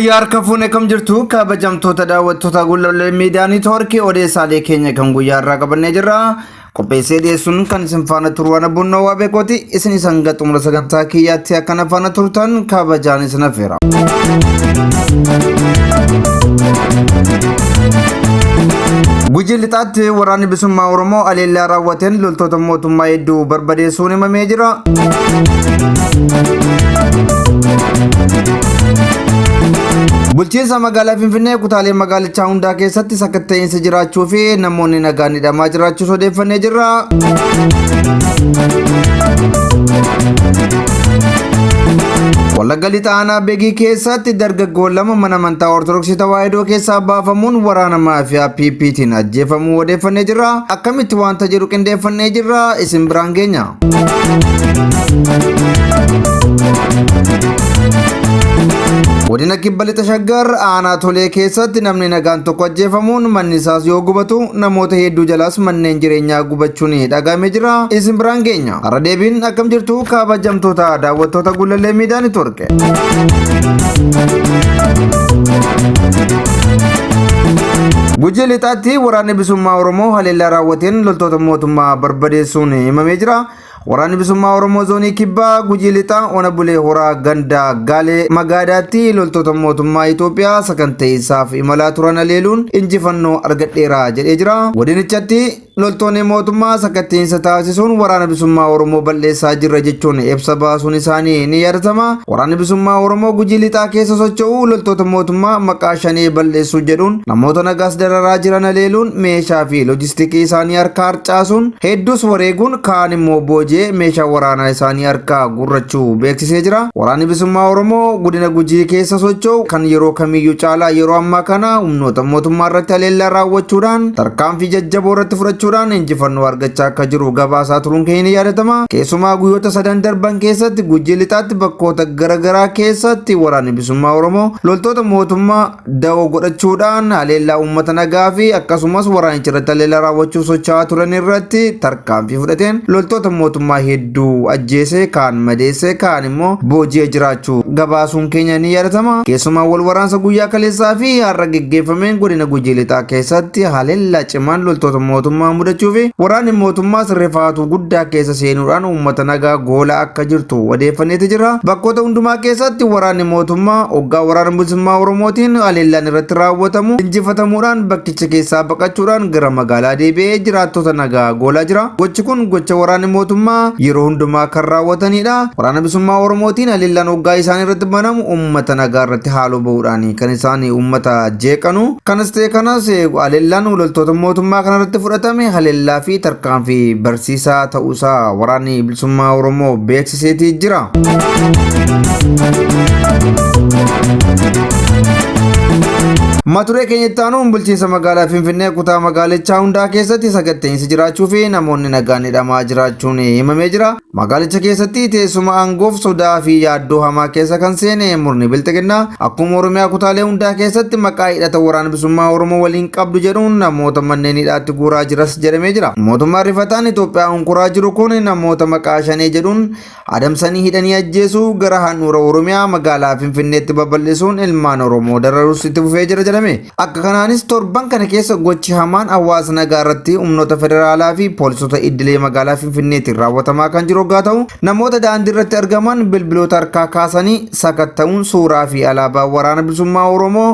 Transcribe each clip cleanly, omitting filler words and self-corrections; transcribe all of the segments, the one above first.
Fayyaar kafuun kam jirtu kabajamtoota daawwattoota Gullallee Miidiyaa Neetwoorkii odeessaalee keenya kan guyyaa irraa qabannee jirra. Qopheessee dhiyeessuun kan isin faana turu waan abbunnoo waa beekooti. Isin isaan gaxumura sagantaa kiyyaatti akkana faana turtan kabajaan isin affeera. Gujii lixaatti waraanni bilisummaa Oromoo aleellaa raawwateen loltoota mootummaa hedduu barbadeessuun himamee jira. Bulchiinsa magaalaa Finfinnee kutaalee magaalichaa hundaa keessatti sakatta'insi jiraachuu fi namoonni nagaan hidhamaa jiraachuu odeeffannee jirra. Wallagga Lixaa aanaa Beegii keessatti dargaggoon lama mana amantaa Ortodoksii Tawaahidoo keessaa baafamuun waraana maafiyaa PPtiin ajjeefamuu odeeffannee jirra. Akkamitti wanta jedhu qindeeffannee jirra isin biraan geenya. Godina Kibba Lixa Shaggar aanaa Tolee keessatti namni nagaan tokko ajjeefamuun manni isaas yoo gubatu namoota hedduu jalaas manneen jireenyaa gubachuun dhaga'amee jira. Isin biraan geenya. Har'a deebiin akkam jirtu kabajamtoota daawwattoota Gullallee Miidiyaa Neetwoorkii. Gujii lixaatti waraanni bilisummaa Oromoo haleellaa raawwateen loltoota mootummaa barbadeessuun himamee jira. Waraanni bilisummaa Oromoo zoonii Kibbaa Gujii lixaa ona bulee horaa ganda Gaalee Magaadaatti loltoota mootummaa Itoophiyaa saganteessaaf imalaa turan aleeluun injifannoo argadheera jedhee jira. Godinichatti loltoonni mootummaa saganteessa taasisuun waraana bilisummaa Oromoo balleessaa jirra jechuun ibsa baasuun isaanii ni yaadatama. Waraanni bilisummaa Oromoo Gujii lixaa keessa socho'u loltoota mootummaa maqaa shanee balleessuu jedhuun namoota nagaas dararaa jiran aleeluun meeshaa fi loojistikii isaanii harkaa harcaasuun hedduus wareeguun kaan immoo boojii meeshaa waraanaa isaanii harkaa gurrachuu beeksisee jira. Waraanni bilisummaa Oromoo godina Gujii keessa socho'u kan yeroo kamiyyuu caalaa yeroo ammaa kana humnoota mootummaa irratti haleellaa raawwachuudhaan tarkaanfii jajjaboo irratti fudhachuudhaan injifannoo argachaa akka jiru gabaasaa turuun keenya ni yaadatama. Keessumaa guyyoota sadan darban keessatti Gujii lixaatti bakkoota garaagaraa keessatti waraanni bilisummaa Oromoo loltoota mootummaa da'oo godhachuudhaan haleellaa uummata nagaa fi akkasumas waraanicha irratti haleellaa raawwachuu socho'aa turan irratti tarkaanfii fudhateen loltoota mootummaa hedduu ajjeese kaan madeesse kaan immoo booji'ee jiraachuu gabaasuun keenya ni yaadatama. Keessumaa wal waraansa guyyaa kaleessaa fi har'a geggeeffameen godina Gujii lixaa keessatti haleellaa cimaan loltoota mootummaa mudachuu fi waraanni mootummaa sirreeffatu guddaa keessa seenuudhaan uummata nagaa goolaa akka jirtu odeeffanneeti jira. Bakkoota hundumaa keessatti waraanni mootummaa hoggaa waraana bilisummaa Oromootiin haleellaan irratti raawwatamu injifatamuudhaan bakkicha keessaa baqachuudhaan gara magaalaa deebi'ee jiraattota nagaa goolaa jira. Gochi kun gocha waraanni mootummaa yeroo hundumaa kan raawwatanidha. Waraana bilisummaa Oromootiin haleellaan hoggaa isaan irratti banamu uummata nagaa irratti haaloo bahuudhaan kan isaan uummata jeeqanu. Kanas ta'e kanas haleellaan loltoota mootummaa kanarratti fudhatame haleellaa fi tarkaanfii barsiisaa ta'uusaa waraanni bilisummaa Oromoo beeksiseetii jira. Maturee keenyatti aanuun bulchiinsa magaalaa Finfinnee kutaa magaalichaa hundaa keessatti sakatta'insi jiraachuu fi namoonni nagaan hidhamaa jiraachuun himamee jira. Magaalicha keessatti teessuma aangoof sodaa fi yaaddoo hamaa keessa kan seene murni bilxiginnaa akkuma Oromiyaa kutaalee hundaa keessatti maqaa hidhata waraana bilisummaa Oromoo waliin qabdu jedhuun namoota manneen hidhaatti guuraa jiras jedhamee jira. Mootummaan rifataan Itoophiyaa hunkuraa jiru kun namoota maqaa shanee jedhuun adamsanii hidhanii ajjeesuu gara handhuura Oromiyaa magaalaa Finfinneetti babal'isuun ilmaan Oromoo dararuus itti fufee jira jedhame. Akka kanaanis torban kana keessa gochi hamaan hawaasa nagaa irratti humnoota federaalaa fi poolisota idilee magaalaa Finfinneetiin raawwatamaa kan jiru yoo ta'u namoota daandii irratti argaman bilbiloota harkaa kaasanii sakatta'uun suuraa fi alaabaa waraana bilisummaa Oromoo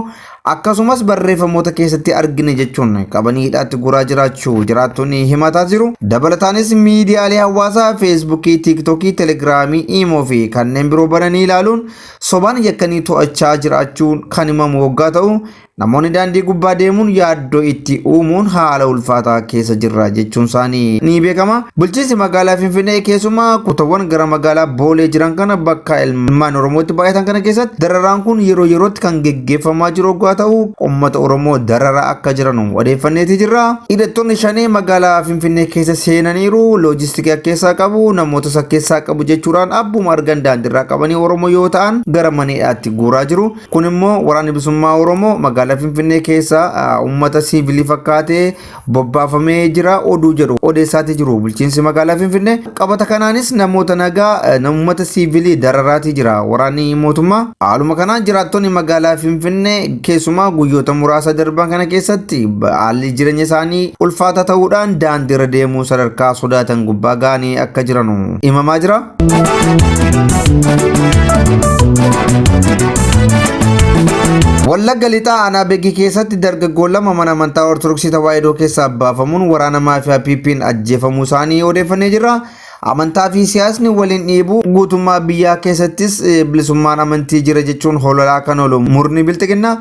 akkasumas barreeffamoota keessatti argine jechuun qabanii hidhaatti guuraa jiraachuu jiraattonni himataa jiru. Dabalataanis miidiyaalee hawaasaa feesbuukii, tiiktookii, telegiraamii, iimoo fi kanneen biroo bananii ilaaluun sobaan yakkanii to'achaa jiraachuun kan himamu waggaa ta'u namoonni daandii gubbaa deemuun yaaddoo itti uumuun haala ulfaataa keessa jirra jechuun isaanii ni beekama. Bulchiinsi magaalaa Finfinnee keessumaa kutawwan gara magaalaa Boolee jiran kana bakka ilmaan Oromootti baay'atan kana keessatti dararaan kun yeroo yerootti kan geggeeffamaa jiru hoggaa ta'u uummata Oromoo dararaa akka jiran odeeffanneeti jirra. Hidhattoonni shanee magaalaa Finfinnee keessa seenaniiru loojistikii keessaa qabu namoota sakkeessaa qabu jechuudhaan abbuma argan daandiirraa qabanii Oromoo yoo ta'an gara maneedhaatti guuraa jiru. Kun immoo waraanni bilisummaa Oromoo magaalaa Finfinnee keessa uummata siivilii fakkaatee bobbaafamee jira oduu jedhu odeessaati jiru. Bulchiinsi magaalaa Finfinnee qabata kanaanis namoota nagaa uummata siivilii dararaatii jira waraanni mootummaa. Haaluma kanaan jiraattonni magaalaa Finfinnee keessumaa guyyoota muraasa darban kana keessatti haalli jireenya isaanii ulfaata ta'uudhaan daandiirra deemuu sadarkaa sodaatan gubbaa ga'anii akka jiran himamaa jira. Wallagga lixaa aanaa beegii keessatti dargaggoon lama mana amantaa Ortodoksii Tawaahidoo keessaa baafamuun waraana maafiyaa PP'n ajjeefamuu isaanii odeeffannee jirra. Amantaa fi siyaasni waliin dhiibu guutummaa biyyaa keessattis bilisummaan amantii jira jechuun hololaa kan oolu murni bilxiginna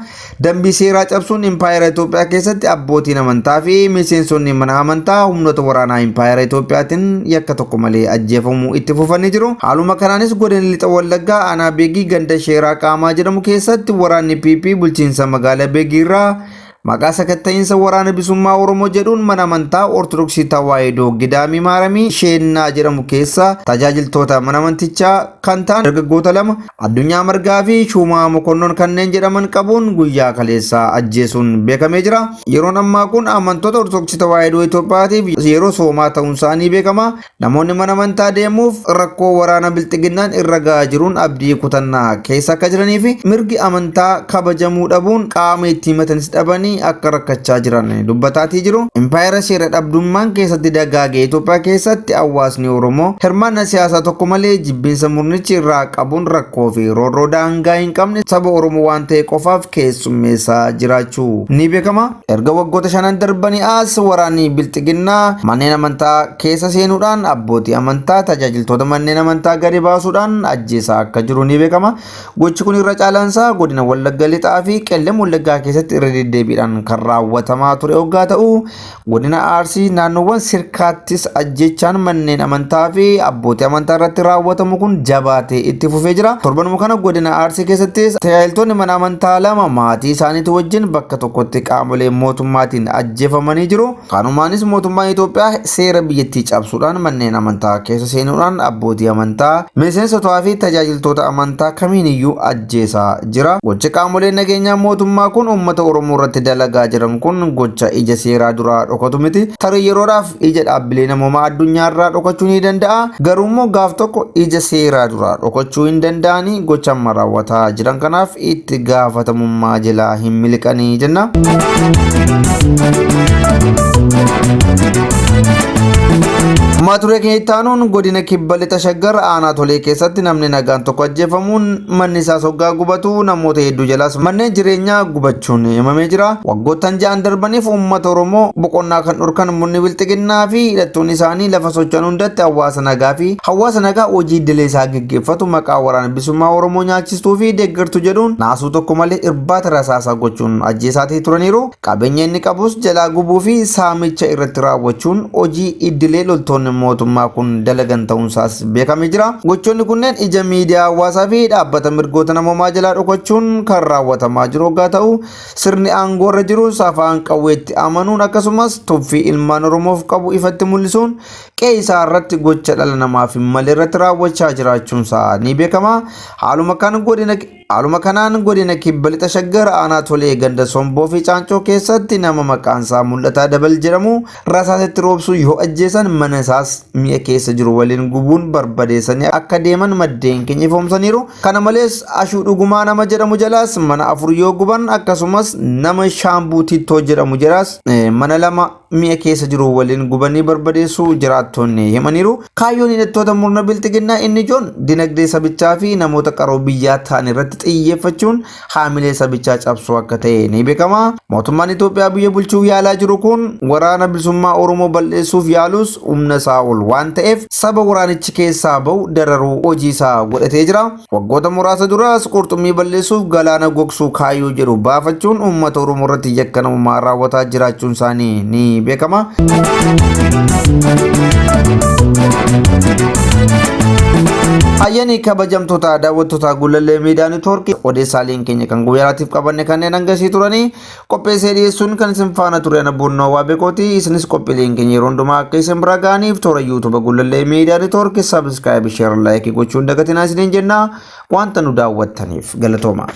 dambii seeraa cabsuun impaayera Itoophiyaa keessatti abbootiin amantaa fi miseensonni mana amantaa humnoota waraanaa impaayera Itoophiyaatiin yakka tokko malee ajjeefamuu itti fufanii jiru. Haaluma kanaanis godina lixa Wallaggaa aanaa beegii ganda sheeraa qaamaa jedhamu keessatti waraanni PP bulchiinsa magaalaa beegii irraa maqaa sakatta'iinsa waraana bilisummaa Oromoo jedhuun mana amantaa Ortodoksii Tawaahidoo Gidaamii Maaramii Sheennaa jedhamu keessa tajaajiltoota mana amantichaa kan ta'an dargaggoota lama Addunyaa Margaa fi Shumaa Mokonnon kanneen jedhaman qabuun guyyaa kaleessaa ajjeesuun beekamee jira. Yeroon ammaa kun amantoota Ortodoksii Tawaahidoo Itoophiyaatiif yeroo soomaa ta'uun isaanii beekama. Namoonni mana amantaa deemuuf rakkoo waraana bilxiginnaan irra gahaa jiruun abdii kutannaa keessa akka jiranii fi mirgi amantaa kabajamuu dhabuun qaama itti himatanis dhabanii akka rakkachaa jiran dubbataatii jiru. Impaayera seera dhabdummaan keessatti dagaagee Itoophiyaa keessatti hawaasni Oromoo hirmaannaa siyaasaa tokko malee jibbiinsa murnichi irraa qabuun rakkoo fi roorroo daangaa hin qabne saba Oromoo waan ta'e qofaaf keessummeessaa jiraachuu ni beekama. Erga waggoota 5 darbanii as waraanni bilxiginnaa manneen amantaa keessa seenuudhaan abbootii amantaa tajaajiltoota manneen amantaa gadi baasuudhaan ajjeesaa akka jiru ni beekama. Gochi kun irra caalaansaa godina Wallagga lixaa fi Qellem Wallaggaa keessatti irra deddeebiidhaan kan raawwatamaa ture hoggaa ta'u godina Arsii naannoowwan sirkaattis ajjechaan manneen amantaa fi abbootii amantaa irratti raawwatamu kun jabaatee itti fufee jira. Torbanuma kana godina Arsii keessattis tajaajiltoonni mana amantaa lama maatii isaaniitti wajjin bakka tokkotti qaamolee mootummaatiin ajjeefamanii jiru. Kanumaanis mootummaan Itoophiyaa seera biyyattii cabsuudhaan manneen amantaa keessa seenuudhaan abbootii amantaa miseensotaa fi tajaajiltoota amantaa kamiiniyyuu ajjeesaa jira. Gochi qaamolee nageenyaa mootummaa kun uummata Oromoo irratti dalagaa jiran kun gocha ija seeraa duraa dhokatu miti. Tarii yeroodhaaf ija dhaabbilee namoomaa addunyaarraa dhokachuu ni danda'a. Garuummoo gaaf tokko ija seeraa duraa dhokachuu hin danda'anii gocha amma raawwataa jiran kanaaf itti gaafatamummaa jalaa hin miliqanii jenna. Maaturee keenya itti aanuun godina kibba lixa Shaggar aanaa Tolee keessatti namni nagaan tokko ajjeefamuun manni isaa soggaa gubatu namoota hedduu jalaas manneen jireenyaa gubachuun himamee jira. Waggoottan 6 darbaniif uummata Oromoo boqonnaa kan dhorkan murni bilxiginnaa fi hidhattoonni isaanii lafa socho'an hundatti hawaasa nagaa hojii idilee isaa gaggeeffatu maqaa waraana bilisummaa Oromoo nyaachistuu fi deeggartu jedhuun naasuu tokko malee irbaata rasaasaa gochuun ajjeesaatii turaniiru. Qabeenya inni qabus jalaa gubuu fi saamicha irratti raawwachuun hojii idilee loltoonni mootummaa kun dalagan ta'uunsaas beekamee jira. Gochoonni kunneen ija miidiyaa hawaasaa fi dhaabbata mirgoota namoomaa jalaa dhokachuun kan raawwatamaa jiru hoggaa ta'u sirni aangoo irra jirus afaan qawweetti amanuun akkasumas tuffii ilmaan Oromoof qabu ifatti mul'isuun qe'ee isaa irratti gocha dhala namaaf hin malle irratti raawwachaa jiraachuunsaa ni beekama. Haaluma kanaan godina kibba lixa Shaggar aanaa Tolee ganda Somboo fi Caancoo keessatti nama maqaan isaa Mul'ataa Dabal jedhamu rasaasatti roobsuu yoo ajjeesan mana isaas mi'a keessa jiru waliin gubuun barbadeessanii akka deeman maddeen keenya ifoomsaniiru. Kana malees Ashuu Dhugumaa nama jedhamu jalaas mana 4 yoo guban akkasumas nama Shaambuu Tittoo jedhamu jalaas mana 2 mi'a keessa jiru waliin gubanii barbadeessuu jiraattonni himaniiru. Kaayyoon hidhattoota murna bilxiginnaa inni ijoon dinagdee sabichaa fi namoota qaroo biyyaa ta'an irratti xiyyeeffachuun haamilee sabichaa cabsuu akka ta'e ni beekama. Mootummaan Itoophiyaa biyya bulchuu yaalaa jiru kun waraana bilisummaa Oromoo balleessuuf yaalus humna isaa ol waan ta'eef saba waraanichi keessaa bahu dararuu hojii isaa godhatee jira. Waggoota muraasa duras qurxummii balleessuuf galaana gogsuu kaayyoo jedhu baafachuun uummata Oromoo irratti yakka namummaa raawwataa jiraachuun isaanii ni beekama. Ayyaani kabajamtoota daawwattoota Gullallee Miidiyaa Neetwoorkii odeessaaleen keenya kan guyyaatiif qabanne kanneen hangasii turanii qopheessee dhiyeessuun kan isin faana ture Abboonnaa Waabeekooti. Isinis qophiileen keenya yeroo hundumaa akka isin bira ga'aniif toora YouTube Gullallee Miidiyaa Neetwoorkii subscribe share like gochuun dagatinaa isiniin jenna. Wanta nu daawwattaniif galatooma.